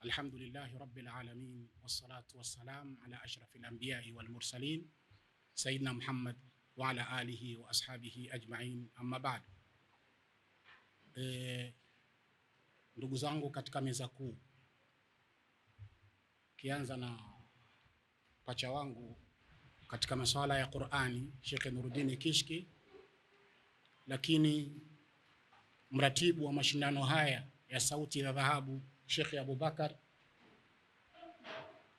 Alhamdulillahi rabbil alamin wassalatu wassalam ala ashrafil anbiya'i wal mursalin sayyidina Muhammad wa ala alihi wa ashabihi ajma'in, amma ba'd. Ndugu zangu katika meza kuu, kianza na pacha wangu katika masuala ya Qur'ani, Sheikh Nuruddin Kishki, lakini mratibu wa mashindano haya ya sauti ya dhahabu Sheikh Abubakar,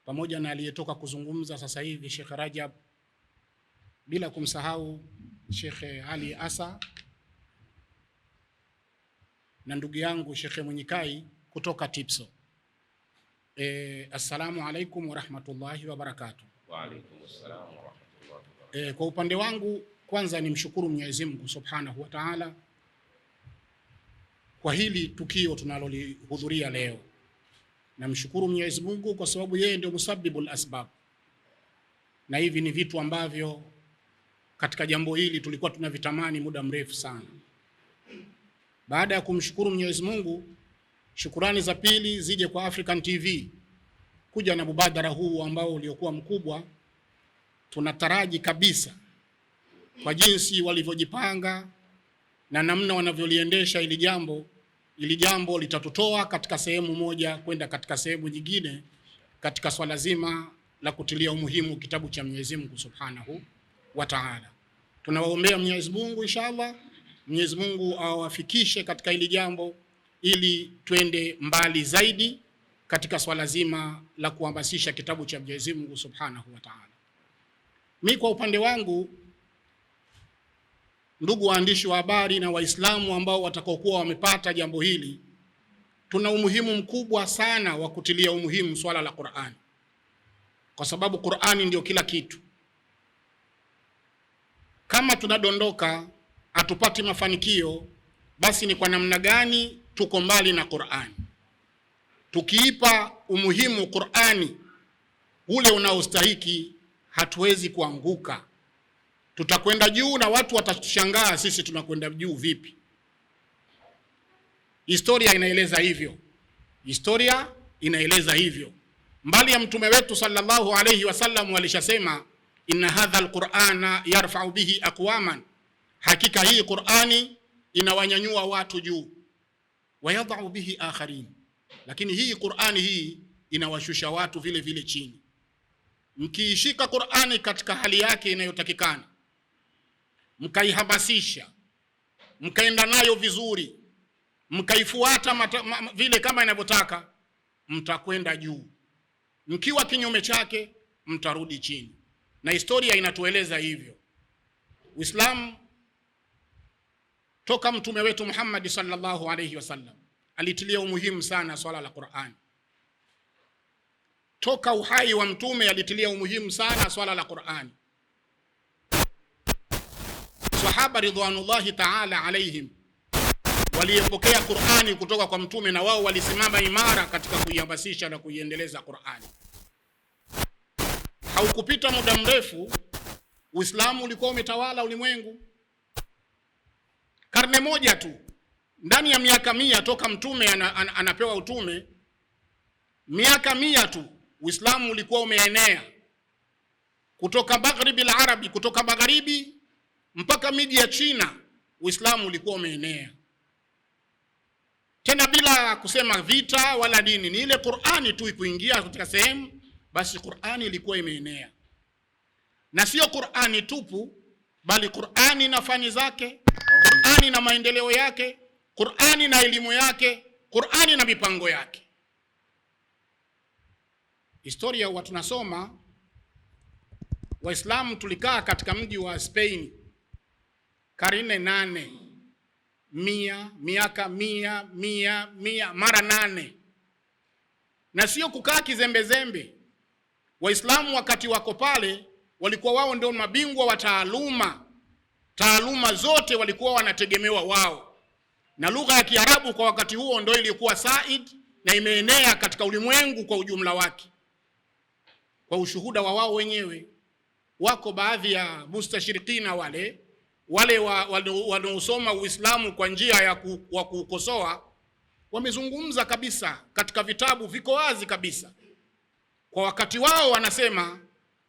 pamoja na aliyetoka kuzungumza sasa hivi Sheikh Rajab, bila kumsahau Sheikh Ali Asa na ndugu yangu Sheikh Mwenyikai kutoka Tipso. Assalamu alaikum wa rahmatullahi wa barakatuh. Wa alaikum assalam wa rahmatullahi wa barakatuh. Kwa upande wangu kwanza nimshukuru Mwenyezi Mungu Subhanahu wa Ta'ala kwa hili tukio tunalolihudhuria leo. Namshukuru Mwenyezi Mungu kwa sababu yeye ndio musabbibul asbab, na hivi ni vitu ambavyo katika jambo hili tulikuwa tunavitamani muda mrefu sana. Baada ya kumshukuru Mwenyezi Mungu, shukurani za pili zije kwa African TV kuja na mubadara huu ambao uliokuwa mkubwa. Tunataraji kabisa kwa jinsi walivyojipanga na namna wanavyoliendesha ili jambo litatutoa katika sehemu moja kwenda katika sehemu nyingine katika swala zima la kutilia umuhimu kitabu cha Mwenyezi Mungu Subhanahu wa Ta'ala. Tunawaombea Mwenyezi Mungu inshallah, Mwenyezi Mungu awafikishe katika hili jambo ili twende mbali zaidi katika swala zima la kuhamasisha kitabu cha Mwenyezi Mungu Subhanahu wa Ta'ala. Mimi kwa upande wangu, ndugu waandishi wa habari na Waislamu ambao watakaokuwa wamepata jambo hili, tuna umuhimu mkubwa sana wa kutilia umuhimu swala la Qur'ani, kwa sababu Qur'ani ndio kila kitu. Kama tunadondoka hatupati mafanikio, basi ni kwa namna gani tuko mbali na Qur'ani. Tukiipa umuhimu Qur'ani ule unaostahiki, hatuwezi kuanguka. Tutakwenda juu na watu watatushangaa sisi tunakwenda juu vipi. Historia inaeleza hivyo. Mbali ya mtume wetu sallallahu alayhi wasallam walishasema, inna hadha alqur'ana yarfa'u bihi aqwaman, hakika hii Qur'ani inawanyanyua watu juu, wa yadh'u bihi akharin, lakini hii Qur'ani hii inawashusha watu vile vile chini. Mkiishika Qur'ani katika hali yake inayotakikana, mkaihamasisha, mkaenda nayo vizuri, mkaifuata vile kama inavyotaka, mtakwenda juu. Mkiwa kinyume chake, mtarudi chini. Na historia inatueleza hivyo. Uislamu toka mtume wetu Muhammad sallallahu alayhi wasallam alitilia umuhimu sana swala la Qur'ani. Toka uhai wa mtume alitilia umuhimu sana swala la Qur'ani. Sahaba ridwanullahi ta'ala alayhim waliyepokea Qur'ani kutoka kwa mtume, na wao walisimama imara katika kuihamasisha na kuiendeleza Qur'ani. Haukupita muda mrefu, Uislamu ulikuwa umetawala ulimwengu. Karne moja tu, ndani ya miaka 100 toka mtume anapewa utume, miaka 100 tu Uislamu ulikuwa umeenea kutoka magharibi al-arabi, kutoka magharibi mpaka miji ya China. Uislamu ulikuwa umeenea tena bila kusema vita wala dini, ni ile Qur'ani tu ikuingia katika sehemu, basi Qur'ani ilikuwa imeenea. Na sio Qur'ani tupu, bali Qur'ani na fani zake, Qur'ani na maendeleo yake, Qur'ani na elimu yake, Qur'ani na mipango yake. Historia huwa tunasoma, Waislamu tulikaa katika mji wa Spain karne 8, miaka 100 mara 8, na sio kukaa kizembezembe. Waislamu wakati wako pale walikuwa wao ndio mabingwa wa taaluma zote walikuwa wanategemewa wao, na lugha ya Kiarabu kwa wakati huo ndio ilikuwa said na imeenea katika ulimwengu kwa ujumla wake. Kwa ushuhuda wa wao wenyewe, wako baadhi ya mustashirikina wale wanaosoma Uislamu kwa njia ya kukosoa, wamezungumza kabisa katika vitabu, viko wazi kabisa. Kwa wakati wao wanasema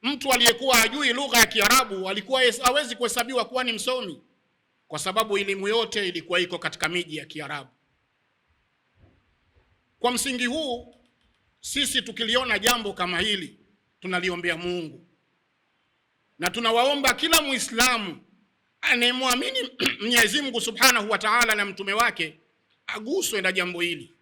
mtu aliyekuwa hajui lugha ya Kiarabu alikuwa hawezi kuhesabiwa kuwa ni msomi, kwa sababu elimu yote ilikuwa iko katika miji ya Kiarabu. Kwa msingi huu, sisi tukiliona jambo kama hili tunaliombea Mungu, na tunawaomba kila Muislamu anayemwamini Mwenyezi Mungu Subhanahu wa Ta'ala na mtume wake aguswe na jambo hili,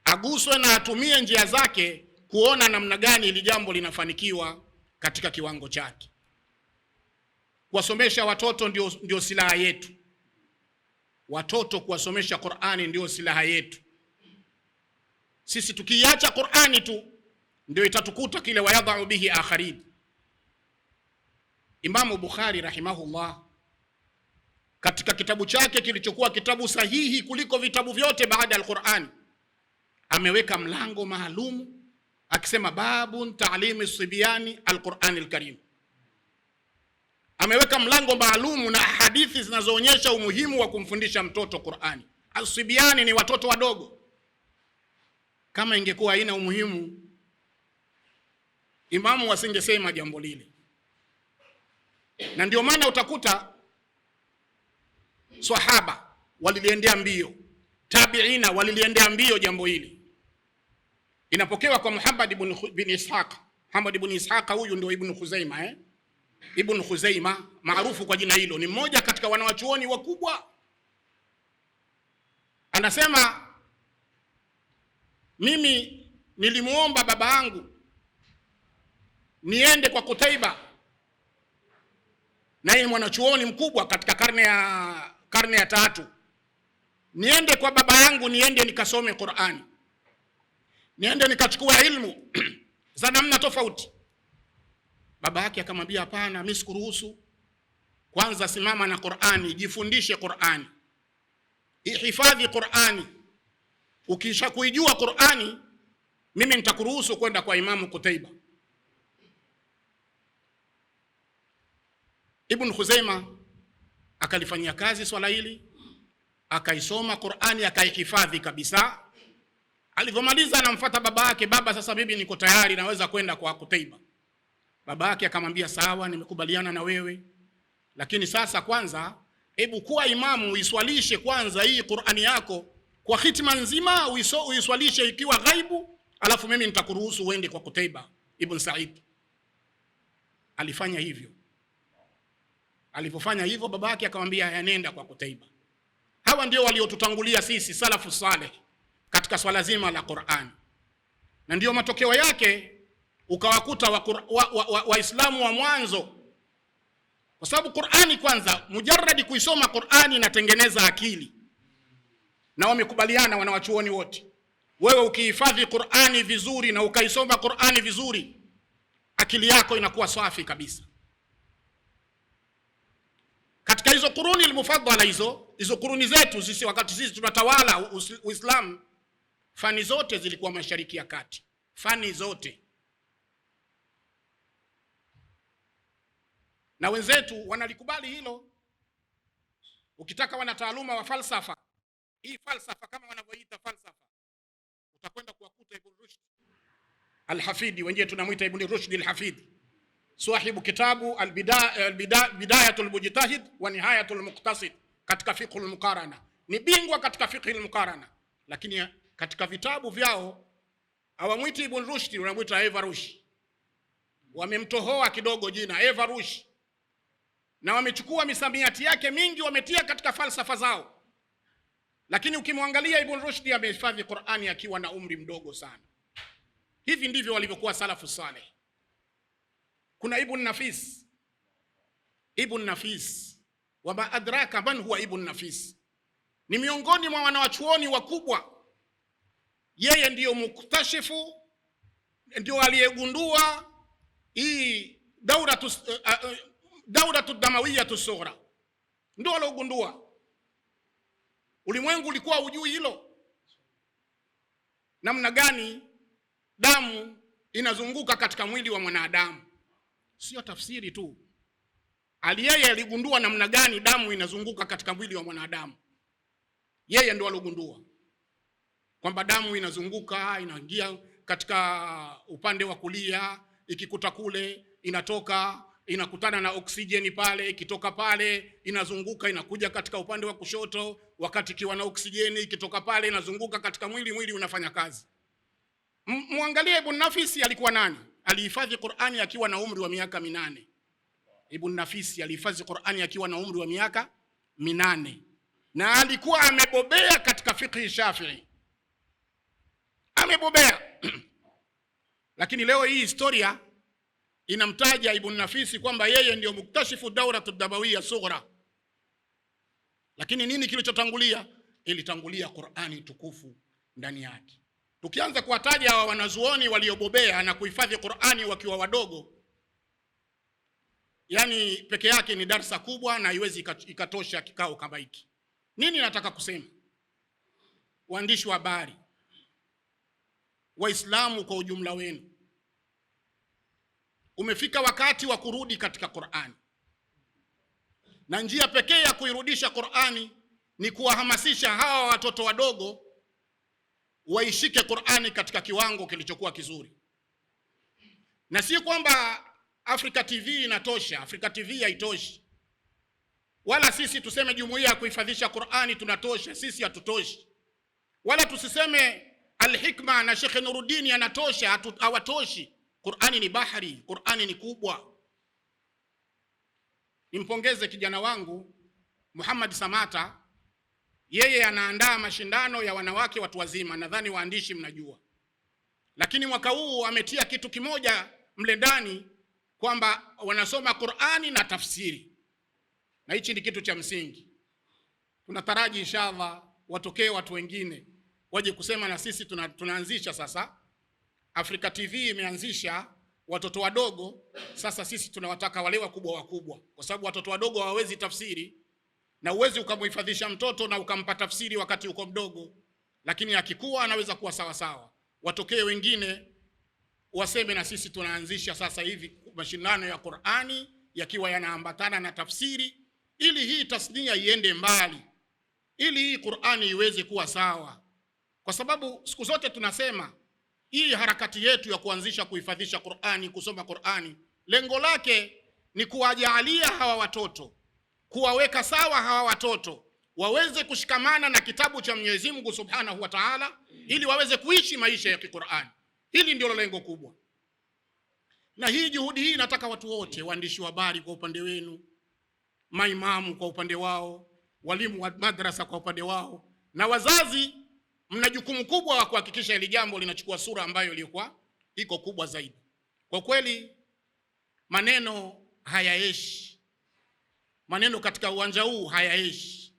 aguswe na atumie njia zake kuona namna gani hili jambo linafanikiwa katika kiwango chake. Kuwasomesha watoto ndio silaha yetu. Watoto kuwasomesha Qur'ani ndio silaha yetu. Sisi tukiacha Qur'ani tu ndio itatukuta kile wayadhau bihi akharin. Imamu Bukhari rahimahullah katika kitabu chake kilichokuwa kitabu sahihi kuliko vitabu vyote baada ya Qur'ani ameweka mlango maalum akisema babun ta'limi sibyani al-Qur'an al-Karim. Ameweka mlango maalum na hadithi zinazoonyesha umuhimu wa kumfundisha mtoto Qur'ani. Al-sibyani ni watoto wadogo. Kama ingekuwa haina umuhimu, imamu wasingesema jambo lile. Na ndio maana utakuta sahaba waliliendea mbio, tabiina waliliendea mbio jambo hili. Inapokewa kwa Muhammad ibn Ishaq. Muhammad ibn Ishaq huyu ndio Ibn Khuzaima Ibn Khuzaima maarufu kwa jina hilo, ni mmoja katika wanawachuoni wakubwa. Anasema, mimi nilimuomba baba yangu niende kwa Kutaiba, na yeye mwanachuoni mkubwa katika karne ya 3. Niende kwa baba yangu, niende nikasome Qur'ani, niende nikachukua ilmu za namna tofauti. Baba yake akamwambia, hapana, mimi sikuruhusu. Kwanza simama na Qur'ani, jifundishe Qur'ani, ihifadhi Qur'ani. Ukisha kuijua Qur'ani, mimi nitakuruhusu kwenda kwa Imamu Kutaiba. Ibn Khuzaima akalifanyia kazi swala hili, akaisoma Qur'ani, akaihifadhi kabisa. Alipomaliza anamfuata baba yake, baba, sasa bibi niko tayari, naweza kwenda kwa Kutaiba. Baba yake akamwambia, sawa, nimekubaliana na wewe, lakini sasa kwanza hebu kuwa imamu uiswalishe kwanza hii Qur'ani yako kwa hitima nzima, uiswalishe ikiwa ghaibu, alafu mimi nitakuruhusu uende kwa Kutaiba ibn Sa'id. Alifanya hivyo. Alipofanya hivyo, baba yake akamwambia, yanenda kwa Kutaiba. Hawa ndio waliotutangulia sisi salafu saleh katika swala zima la Qur'ani, na ndio matokeo yake ukawakuta Waislamu wa mwanzo, kwa sababu Qur'ani kwanza, mujarradi kuisoma Qur'ani inatengeneza akili, na wamekubaliana wanawachuoni wote, wewe ukihifadhi Qur'ani vizuri na ukaisoma Qur'ani vizuri, akili yako inakuwa safi kabisa. Katika hizo kuruni al-mufaddala, hizo kuruni zetu sisi, wakati sisi tunatawala Uislamu, fani zote zilikuwa Mashariki ya Kati, fani zote. Na wenzetu wanalikubali hilo. Ukitaka wana taaluma wa falsafa, hii falsafa kama wanavyoita falsafa, utakwenda kuwakuta Ibn Rushd al-Hafidi, wenyewe tunamuita Ibn Rushd al-Hafidi, sahibu kitabu Bidayatul Mujtahid wa Nihayatul Muqtasid katika fiqhul muqarana. Ni bingwa katika fiqhul muqarana, lakini katika vitabu vyao hawamwiti Ibn Rushd, wanamuita Evarush. Wamemtohoa kidogo jina Evarush, na wamechukua misamiati yake mingi wametia katika falsafa zao. Lakini ukimwangalia Ibn Rushd amehifadhi Qur'ani akiwa na umri mdogo sana. Hivi ndivyo walivyokuwa salafu saleh. Kuna Ibn Nafis. Ibn Nafis, wama adraka man huwa Ibn Nafis, ni miongoni mwa wanawachuoni wakubwa. Yeye ndiyo muktashifu, ndio aliyegundua hii dauratu damawiyatu sughra, ndio aliyogundua. Ulimwengu ulikuwa hujui hilo, namna gani damu inazunguka katika mwili wa mwanadamu. Sio tafsiri tu, yeye aligundua namna gani damu inazunguka katika mwili wa mwanadamu. Yeye ndio alogundua. kwamba damu inazunguka inaingia katika upande wa kulia, ikikuta kule inatoka inakutana na oksijeni pale, ikitoka pale inazunguka inakuja katika upande wa kushoto, wakati ikiwa na oksijeni ikitoka pale inazunguka katika mwili unafanya kazi. Muangalie Ibn Nafisi alikuwa nani? Alihifadhi Qur'ani akiwa na umri wa miaka 8. Ibn Nafisi alihifadhi Qur'ani akiwa na umri wa miaka 8 na alikuwa amebobea katika fiqh Shafi'i, amebobea lakini leo hii historia inamtaja Ibn Nafisi kwamba yeye ndio muktashifu dauratu dabawiyya sughra. Lakini nini kilichotangulia? Ilitangulia Qur'ani tukufu ndani yake. Tukianza kuwataja hawa wanazuoni waliobobea na kuhifadhi Qur'ani wakiwa wadogo, yani peke yake ni darsa kubwa na haiwezi ikatosha kikao kama hiki. Nini nataka kusema? Waandishi wa habari, Waislamu kwa ujumla wenu, umefika wakati wa kurudi katika Qur'ani, na njia pekee ya kuirudisha Qur'ani ni kuwahamasisha hawa watoto wadogo waishike Qur'ani katika kiwango kilichokuwa kizuri. Na si kwamba Africa TV inatosha, Africa TV haitoshi, wala sisi tuseme jumuiya ya kuhifadhisha Qur'ani tunatosha, sisi hatutoshi, wala tusiseme Al-Hikma na Sheikh Nuruddin anatosha, hawatoshi. Qur'ani ni bahari, Qur'ani ni kubwa. Nimpongeze kijana wangu Muhammad Samata, yeye anaandaa mashindano ya wanawake watu wazima, nadhani waandishi mnajua. Lakini mwaka huu ametia kitu kimoja mle ndani kwamba wanasoma Qur'ani na tafsiri, na hichi ni kitu cha msingi. Tunataraji inshallah watokee watu wengine waje kusema na sisi tunaanzisha sasa. Africa TV imeanzisha watoto wadogo, sasa sisi tunawataka wale wakubwa, kwa sababu watoto wadogo hawawezi tafsiri, na uwezi ukamhifadhisha mtoto na ukampa tafsiri wakati uko mdogo, lakini akikua anaweza kuwa sawa sawa. Watokee wengine waseme na sisi tunaanzisha sasa hivi mashindano ya Qur'ani yakiwa yanaambatana na tafsiri, ili hii tasnia iende mbali, ili hii Qur'ani iweze kuwa sawa. Kwa sababu siku zote tunasema hii harakati yetu ya kuanzisha kuhifadhisha Qur'ani, kusoma Qur'ani, lengo lake ni kuwajalia hawa watoto, kuwaweka sawa hawa watoto, waweze kushikamana na kitabu cha Mwenyezi Mungu Subhanahu wa Ta'ala, ili waweze kuishi maisha ya Qur'ani. Hili ndio lengo kubwa. Na hii juhudi hii nataka watu wote, waandishi wa habari kwa upande wenu, maimamu kwa upande wao, walimu wa madrasa kwa upande wao, na wazazi, mna jukumu kubwa wa kuhakikisha hili jambo linachukua sura ambayo ilikuwa iko kubwa zaidi. Kwa kweli maneno hayaeshi, maneno katika uwanja huu hayaeshi,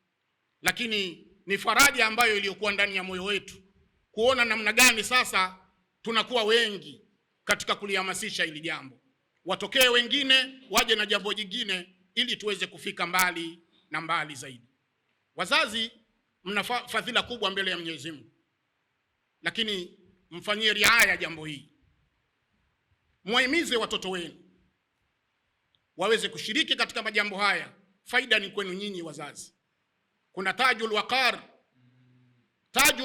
lakini ni faraja ambayo iliyokuwa ndani ya moyo wetu kuona namna gani sasa tunakuwa wengi katika kulihamasisha hili jambo. Watokee wengine waje na jambo jingine ili tuweze kufika mbali na mbali zaidi. Wazazi mna fadhila kubwa mbele ya Mwenyezi Mungu, lakini mfanyie riaya jambo hili. Muhimize watoto wenu waweze kushiriki katika majambo haya. Faida ni kwenu nyinyi wazazi. Kuna tajul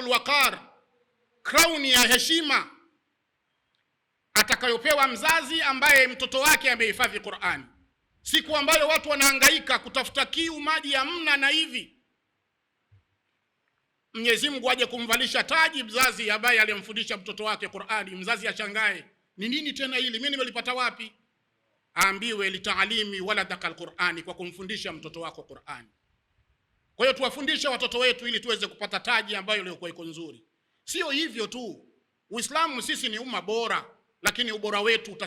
waqar, crown ya heshima atakayopewa mzazi ambaye mtoto wake amehifadhi Qur'ani. Siku ambayo watu wanahangaika kutafuta kiu, maji hamna na hivi, Mwenyezi Mungu aje kumvalisha taji mzazi ambaye alimfundisha mtoto wake Qur'ani. Mzazi ashangae, ni nini tena hili, mimi nimelipata wapi? Aambiwe litaalimi waladaka alqur'ani, kwa kumfundisha mtoto wako Qur'ani. Kwa hiyo tuwafundishe watoto wetu ili tuweze kupata taji ambayo ilikuwa iko nzuri. Sio hivyo tu, Uislamu sisi ni umma bora, lakini ubora wetu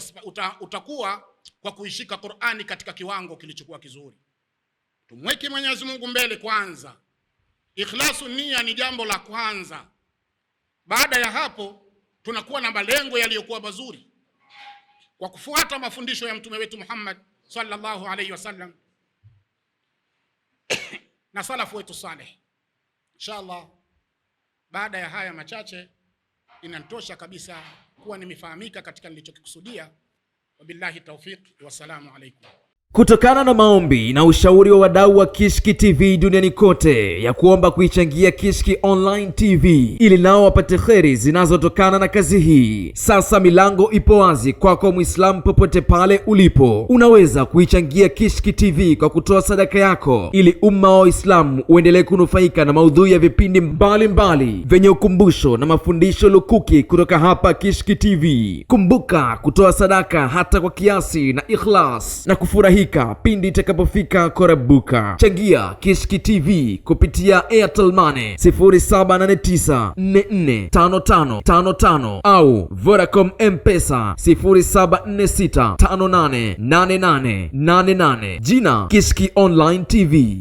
utakuwa kwa kuishika Qur'ani katika kiwango kilichokuwa kizuri. Tumweke Mwenyezi Mungu mbele kwanza. Ikhlasu nia ni jambo la kwanza. Baada ya hapo tunakuwa na malengo yaliyokuwa mazuri kwa kufuata mafundisho ya mtume wetu Muhammad sallallahu alaihi wasallam na salafu wetu saleh. Inshallah baada ya haya machache inatosha kabisa kuwa nimefahamika katika nilichokikusudia. Wabillahi tawfiq, wassalamu alaikum. Kutokana na maombi na ushauri wa wadau wa Kishki TV duniani kote ya kuomba kuichangia Kishki Online TV ili nao wapate kheri zinazotokana na kazi hii, sasa milango ipo wazi kwako Muislamu popote pale ulipo. Unaweza kuichangia Kishki TV kwa kutoa sadaka yako ili umma wa Uislamu uendelee kunufaika na maudhui ya vipindi mbalimbali vyenye ukumbusho na mafundisho lukuki kutoka hapa Kishki TV. Kumbuka kutoa sadaka hata kwa kiasi na ikhlas na kufurahi pindi itakapofika korabuka. Changia Kishki TV kupitia Airtel Money 0789445555 au Vodacom M-Pesa 0746588888. Jina Kishki Online TV.